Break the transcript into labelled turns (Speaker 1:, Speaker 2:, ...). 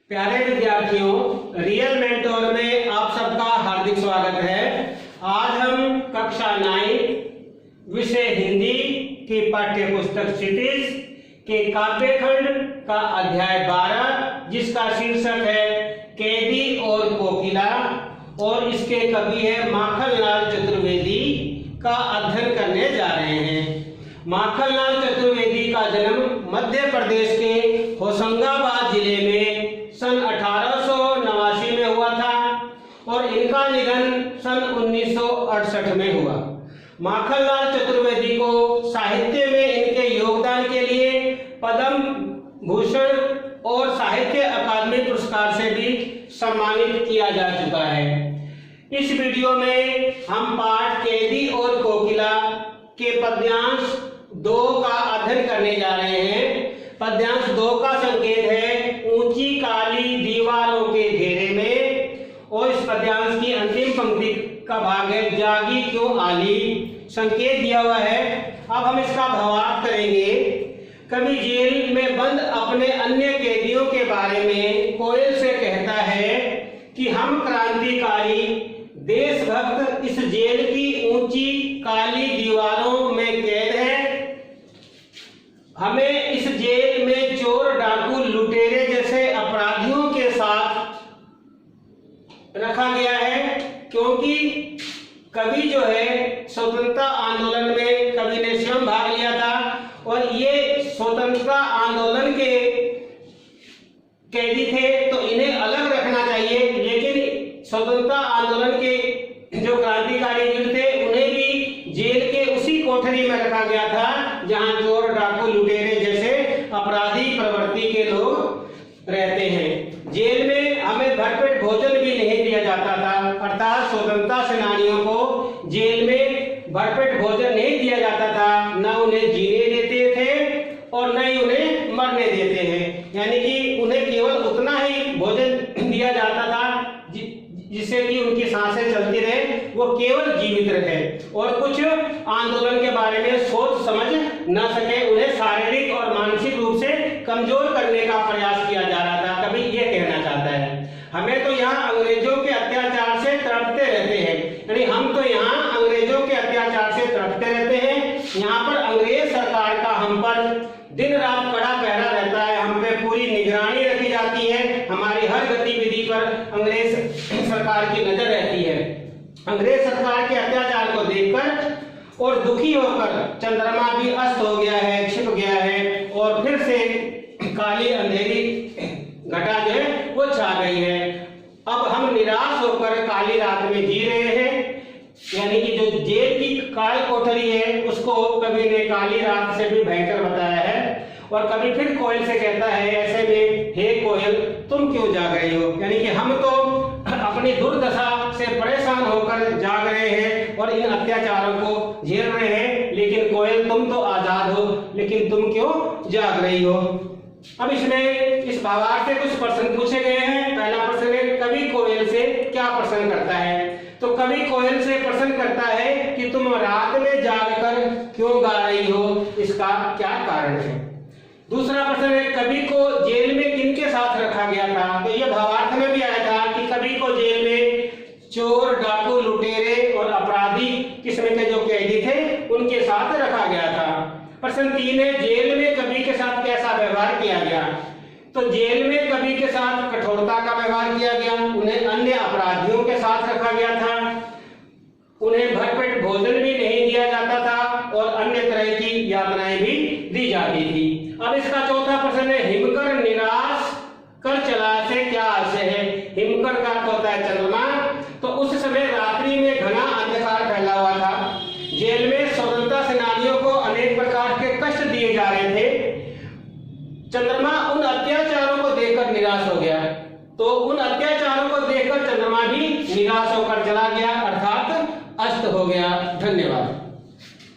Speaker 1: प्यारे विद्यार्थियों, real mentor में आप सबका हार्दिक स्वागत है। आज हम कक्षा 9 विषय हिंदी की पाठ्य पुस्तक क्षितिज के काव्यखंड का अध्याय 12 जिसका शीर्षक है कैदी और कोकिला और इसके कवि है माखनलाल चतुर्वेदी का अध्ययन करने जा रहे हैं। माखनलाल चतुर्वेदी का जन्म मध्य प्रदेश के होशंगाबाद जिले में सन 1889 में हुआ था और इनका निधन सन 1968 में हुआ। माखनलाल चतुर्वेदी को साहित्य में इनके योगदान के लिए पद्म भूषण और साहित्य अकादमी पुरस्कार से भी सम्मानित किया जा चुका है। इस वीडियो में हम पाठ कैदी और कोकिला के पद्यांश 2 का अध्ययन करने जा रहे हैं। पद्यांश 2 का संकेत है ऊंची काली दीवारों के घेरे में और इस पद्यांश की अंतिम पंक्ति का भाग है जागी क्यों आली, संकेत दिया हुआ है। अब हम इसका भावार्थ करेंगे। कवि जेल में बंद अपने अन्य कैदियों के बारे में कोयल से कहता है कि हम क्रांतिकारी देशभक्त इस जेल की ऊंची काली दीवारों में कैद हैं। हमें इस जेल में चोर डाकू लुटेरे जैसे अपराधियों के साथ रखा गया है, क्योंकि कवि जो है स्वतंत्रता आंदोलन में कवि ने स्वयं भाग लिया था और ये स्वतंत्रता आंदोलन के कैदी थे तो इन्हें अलग रखना चाहिए, लेकिन स्वतंत्रता आंदोलन के जो क्रांतिकारी वीर थे उन्हें भी जेल के उसी कोठरी में रखा गया था जहां चोर डाकू लुटेरे जैसे अपराधी प्रवृत्ति के लोग रहते हैं। जेल में हमें भरपेट भोजन भी नहीं दिया जाता था, अर्थात स्वतंत्रता सेनानियों को जेल में भरपेट भोजन नहीं दिया जाता था, न उन्हें जीने देते थे और न ही उन्हें मरने देते हैं। यानी कि उन्हें केवल उतना ही भोजन दिया जाता था जिससे कि उनकी सांसें चलती रहे, वो केवल जीवित रहे और कुछ आंदोलन के बारे में सोच समझ न सके, उन्हें शारीरिक और मानसिक रूप से कमजोर करने का प्रयास किया जा रहा था। कभी ये कहना चाहता है हमें तो यहाँ अंग्रेजों के अत्याचार से तड़पते रहते हैं, यानी हम तो यहाँ अंग्रेजों के अत्याचार से तड़पते रहते हैं। यहाँ पर अंग्रेज सरकार का हम पर दिन रात कड़ा पहरा रहता है, हम पे पूरी निगरानी रखी जाती है, हमारी हर गतिविधि पर अंग्रेज सरकार की नजर रहती है। अंग्रेज सरकार के अत्याचार को देखकर और दुखी होकर चंद्रमा भी अस्त हो गया है, छिप गया है और फिर से काली अंधेरी घटा जो है वो छा गई है। अब हम निराश होकर काली रात में जी रहे हैं, यानी कि जो जेल की काल कोठरी है उसको कवि ने काली रात से भी भयंकर बताया है। और कभी फिर कोयल से कहता है ऐसे में हे कोयल तुम क्यों जाग रही हो, यानी कि हम तो अपनी दुर्दशा से परेशान होकर जाग रहे हैं और इन अत्याचारों को झेल रहे हैं, लेकिन कोयल तुम तो आजाद हो, लेकिन तुम क्यों जाग रही हो। अब इसमें इस भावार्थ से कुछ प्रश्न पूछे गए हैं। पहला प्रश्न है कवि कोयल से क्या प्रश्न करता है, तो कवि कोयल से प्रश्न करता है कि तुम रात में जागकर क्यों गा रही हो, इसका क्या कारण है। दूसरा प्रश्न है कवि को जेल में किनके साथ रखा गया था, तो यह भावार्थ में भी आया था कि कवि को जेल में चोर डाकू लुटेरे और अपराधी किस्म के जो कैदी थे उनके साथ रखा गया था। प्रश्न 3 है जेल में कवि के साथ कैसा व्यवहार किया गया, तो जेल में कवि के साथ कठोरता का व्यवहार किया गया, उन्हें अन्य अपराधियों के साथ रखा गया था, उन्हें भरपेट भोजन भी नहीं दिया जाता था और अन्य तरह की यातनाएं भी दी जाती थी। अब इसका चौथा प्रश्न है हिमकर निराश कर चला से क्या आशय है। हिमकर का अर्थ होता है चंद्रमा, तो उस समय रात्रि में घना अंधकार फैला हुआ था, जेल में स्वतंत्रता सेनानियों को अनेक प्रकार के कष्ट दिए जा रहे थे। चंद्रमा उन अत्याचारों को देखकर निराश हो गया, तो उन अत्याचारों को देखकर चंद्रमा भी निराश होकर चला गया, अर्थात अस्त हो गया। धन्यवाद।